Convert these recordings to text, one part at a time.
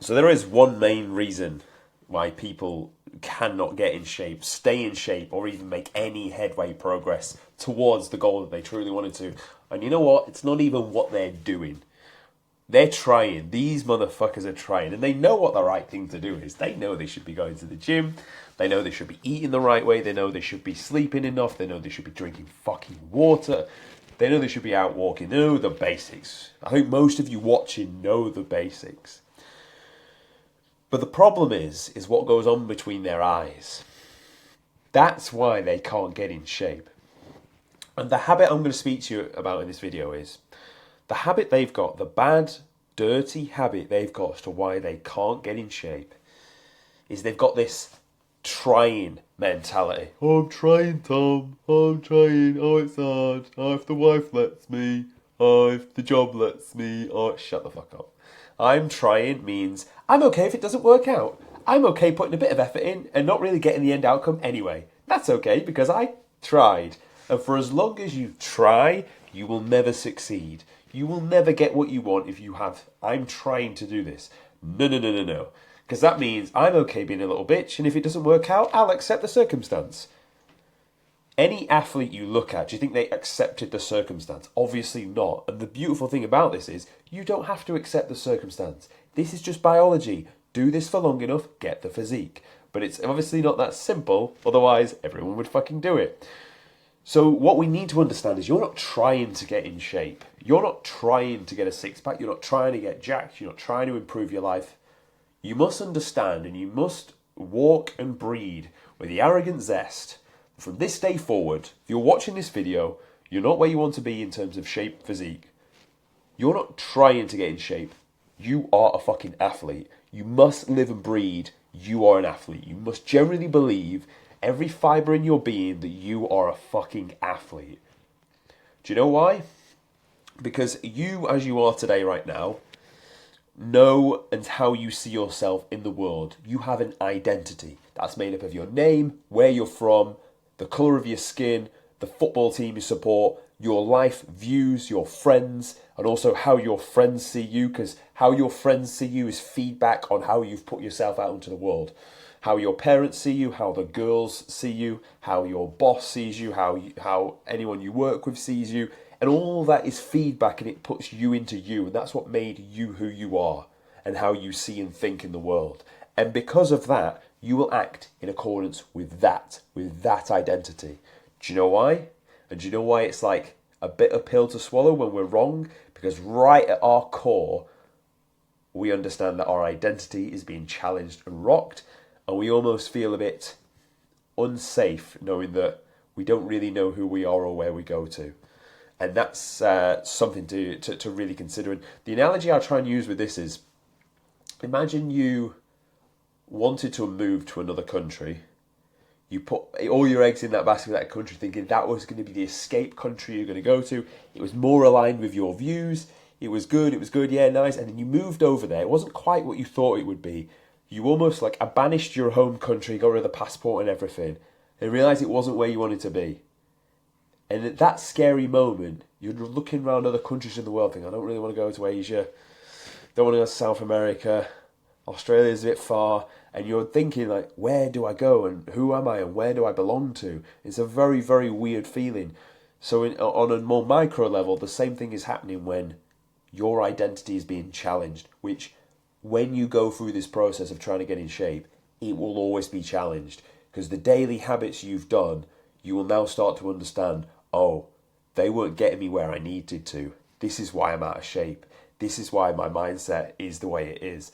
So there is one main reason why people cannot get in shape, stay in shape, or even make any headway progress towards the goal that they truly wanted to. And you know what? It's not even what they're doing. They're trying. These motherfuckers are trying. And they know what the right thing to do is. They know they should be going to the gym. They know they should be eating the right way. They know they should be sleeping enough. They know they should be drinking fucking water. They know they should be out walking. They know the basics. I hope most of you watching know the basics. But the problem is what goes on between their eyes. That's why they can't get in shape. And the habit I'm going to speak to you about in this video is the habit they've got, the bad, dirty habit they've got as to why they can't get in shape, is they've got this trying mentality. Oh, I'm trying, Tom. Oh, I'm trying. Oh, it's hard. Oh, if the wife lets me. Oh, if the job lets me. Oh, shut the fuck up. I'm trying means I'm okay if it doesn't work out. I'm okay putting a bit of effort in and not really getting the end outcome anyway. That's okay because I tried. And for as long as you try, you will never succeed. You will never get what you want if you have, I'm trying to do this. No, no, no, no, no. Because that means I'm okay being a little bitch, and if it doesn't work out, I'll accept the circumstance. Any athlete you look at, do you think they accepted the circumstance? Obviously not. And the beautiful thing about this is you don't have to accept the circumstance. This is just biology. Do this for long enough, get the physique. But it's obviously not that simple, otherwise everyone would fucking do it. So what we need to understand is you're not trying to get in shape. You're not trying to get a six-pack. You're not trying to get jacked. You're not trying to improve your life. You must understand and you must walk and breed with the arrogant zest. From this day forward, if you're watching this video, you're not where you want to be in terms of shape, physique. You're not trying to get in shape. You are a fucking athlete. You must live and breed. You are an athlete. You must generally believe every fibre in your being that you are a fucking athlete. Do you know why? Because you, as you are today right now, know and how you see yourself in the world. You have an identity. That's made up of your name, where you're from, the colour of your skin, the football team you support, your life views, your friends, and also how your friends see you, because how your friends see you is feedback on how you've put yourself out into the world. How your parents see you, how the girls see you, how your boss sees you, how anyone you work with sees you, and all that is feedback and it puts you into you, and that's what made you who you are and how you see and think in the world. And because of that, you will act in accordance with that identity. Do you know why? And do you know why it's like a bitter pill to swallow when we're wrong? Because right at our core, we understand that our identity is being challenged and rocked, and we almost feel a bit unsafe knowing that we don't really know who we are or where we go to. And that's something to really consider. And the analogy I try and use with this is, imagine you wanted to move to another country. You put all your eggs in that basket of that country thinking that was going to be the escape country you're going to go to. It was more aligned with your views. It was good, yeah, nice. And then you moved over there. It wasn't quite what you thought it would be. You almost like banished your home country, got rid of the passport and everything, and realised it wasn't where you wanted to be. And at that scary moment, you're looking around other countries in the world thinking, I don't really want to go to Asia, don't want to go to South America, Australia's a bit far, and you're thinking like, where do I go and who am I and where do I belong to? It's a very, very weird feeling. So on a more micro level, the same thing is happening when your identity is being challenged, which when you go through this process of trying to get in shape, it will always be challenged. Because the daily habits you've done, you will now start to understand, oh, they weren't getting me where I needed to. This is why I'm out of shape. This is why my mindset is the way it is.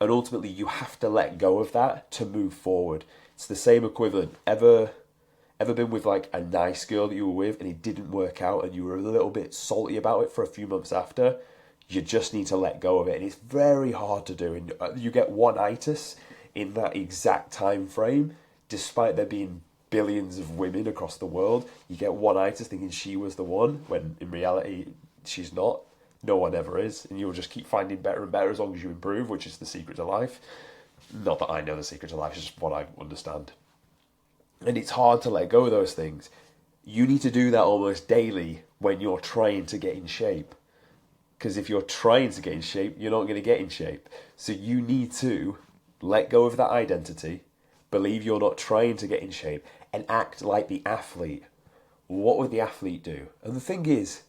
And ultimately, you have to let go of that to move forward. It's the same equivalent. Ever been with like a nice girl that you were with and it didn't work out and you were a little bit salty about it for a few months after? You just need to let go of it. And it's very hard to do. And you get one-itis in that exact time frame, despite there being billions of women across the world. You get one-itis thinking she was the one, when in reality, she's not. No one ever is, and you'll just keep finding better and better as long as you improve, which is the secret to life. Not that I know the secret to life, it's just what I understand. And it's hard to let go of those things. You need to do that almost daily when you're trying to get in shape. Because if you're trying to get in shape, you're not going to get in shape. So you need to let go of that identity, believe you're not trying to get in shape, and act like the athlete. What would the athlete do? And the thing is,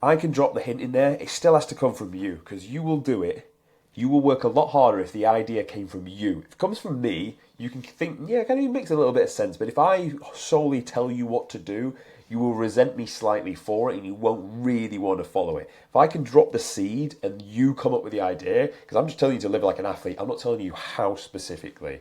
I can drop the hint in there, it still has to come from you, because you will do it. You will work a lot harder if the idea came from you. If it comes from me, you can think, yeah, it kind of makes a little bit of sense. But if I solely tell you what to do, you will resent me slightly for it and you won't really want to follow it. If I can drop the seed and you come up with the idea, because I'm just telling you to live like an athlete, I'm not telling you how specifically.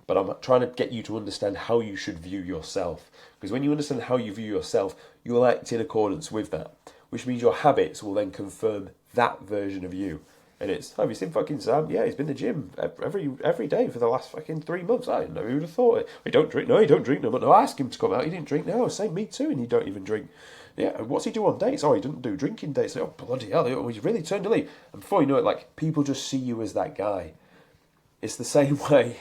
But I'm trying to get you to understand how you should view yourself. Because when you understand how you view yourself, you will act in accordance with that. Which means your habits will then confirm that version of you. And it's, have you seen fucking Sam? Yeah, he's been to the gym every day for the last fucking 3 months. I didn't know who would have thought it. He don't drink. No, he don't drink. No, but no, I asked him to come out. He didn't drink. No, say me too, and he don't even drink. Yeah, what's he do on dates? Oh, he doesn't do drinking dates. Oh, bloody hell, he's really turned a leaf. And before you know it, like, people just see you as that guy. It's the same way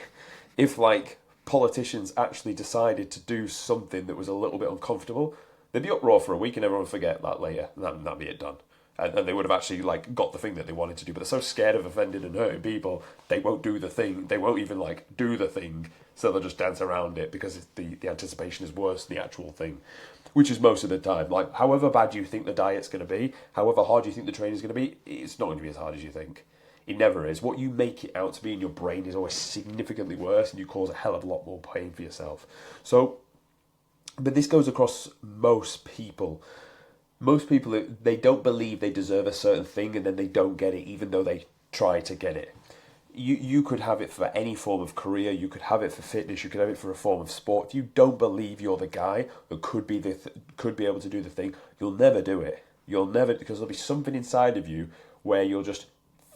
if, like, politicians actually decided to do something that was a little bit uncomfortable, they'd be uproar for a week and everyone would forget that later. And that'd be it done. And they would have actually like got the thing that they wanted to do, but they're so scared of offending and hurting people, they won't do the thing. They won't even like do the thing, so they'll just dance around it because the anticipation is worse than the actual thing, which is most of the time. Like, however bad you think the diet's going to be, however hard you think the training's going to be, it's not going to be as hard as you think. It never is. What you make it out to be in your brain is always significantly worse, and you cause a hell of a lot more pain for yourself. So, but this goes across most people. Most people, they don't believe they deserve a certain thing and then they don't get it even though they try to get it. You could have it for any form of career, you could have it for fitness, you could have it for a form of sport. If you don't believe you're the guy who could be able to do the thing, you'll never do it. You'll never, because there'll be something inside of you where you'll just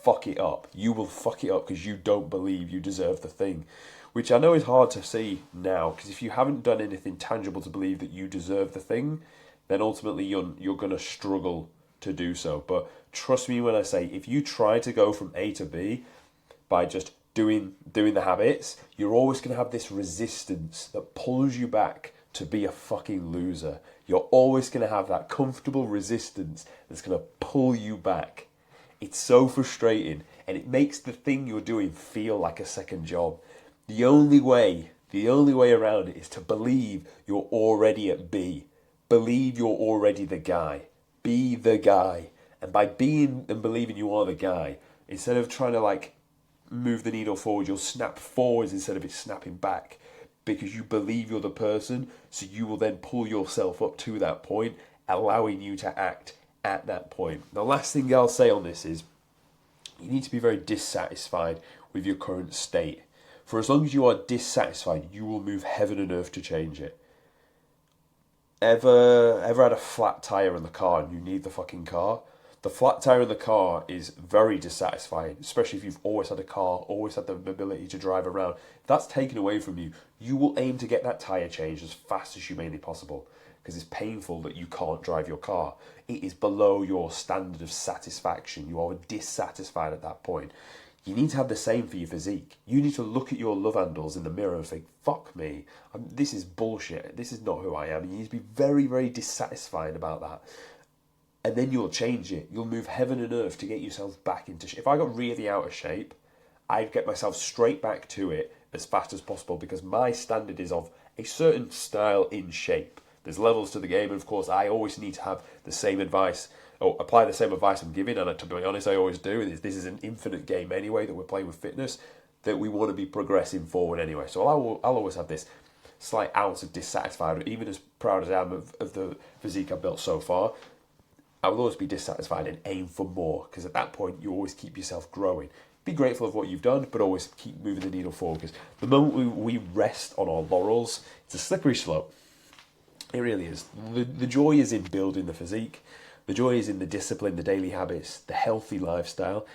fuck it up. You will fuck it up because you don't believe you deserve the thing. Which I know is hard to see now, because if you haven't done anything tangible to believe that you deserve the thing, then ultimately you're going to struggle to do so. But trust me when I say, if you try to go from A to B by just doing the habits, you're always going to have this resistance that pulls you back to be a fucking loser. You're always going to have that comfortable resistance that's going to pull you back. It's so frustrating, and it makes the thing you're doing feel like a second job. The only way around it is to believe you're already at B. Believe you're already the guy. Be the guy. And by being and believing you are the guy, instead of trying to like move the needle forward, you'll snap forwards instead of it snapping back. Because you believe you're the person, so you will then pull yourself up to that point, allowing you to act at that point. The last thing I'll say on this is, you need to be very dissatisfied with your current state. For as long as you are dissatisfied, you will move heaven and earth to change it. Ever had a flat tyre in the car and you need the fucking car? The flat tyre in the car is very dissatisfying, especially if you've always had a car, always had the ability to drive around. If that's taken away from you, you will aim to get that tyre changed as fast as humanly possible, because it's painful that you can't drive your car. It is below your standard of satisfaction. You are dissatisfied at that point. You need to have the same for your physique. You need to look at your love handles in the mirror and think, fuck me, this is bullshit. This is not who I am. You need to be very, very dissatisfied about that. And then you'll change it. You'll move heaven and earth to get yourself back into shape. If I got really out of shape, I'd get myself straight back to it as fast as possible, because my standard is of a certain style in shape. There's levels to the game, and of course I always need to have the same advice, or apply the same advice I'm giving, and to be honest I always do. This is an infinite game anyway that we're playing with fitness, that we want to be progressing forward anyway. So I'll always have this slight ounce of dissatisfied, even as proud as I am of the physique I've built so far. I will always be dissatisfied and aim for more, because at that point you always keep yourself growing. Be grateful of what you've done, but always keep moving the needle forward, because the moment we rest on our laurels, it's a slippery slope. It really is. The joy is in building the physique. The joy is in the discipline, the daily habits, the healthy lifestyle.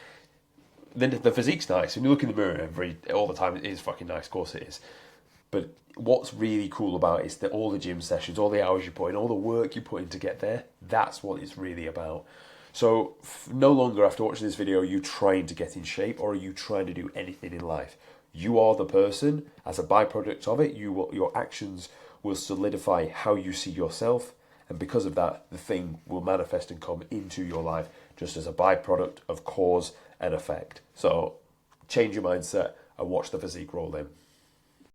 Then the physique's nice. When you look in the mirror all the time, it is fucking nice, of course it is. But what's really cool about it is that all the gym sessions, all the hours you put in, all the work you put in to get there, that's what it's really about. So no longer after watching this video are you trying to get in shape, or are you trying to do anything in life. You are the person. As a byproduct of it, your actions will solidify how you see yourself, and because of that, the thing will manifest and come into your life. just as a byproduct of cause and effect. So change your mindset and watch the physique roll in.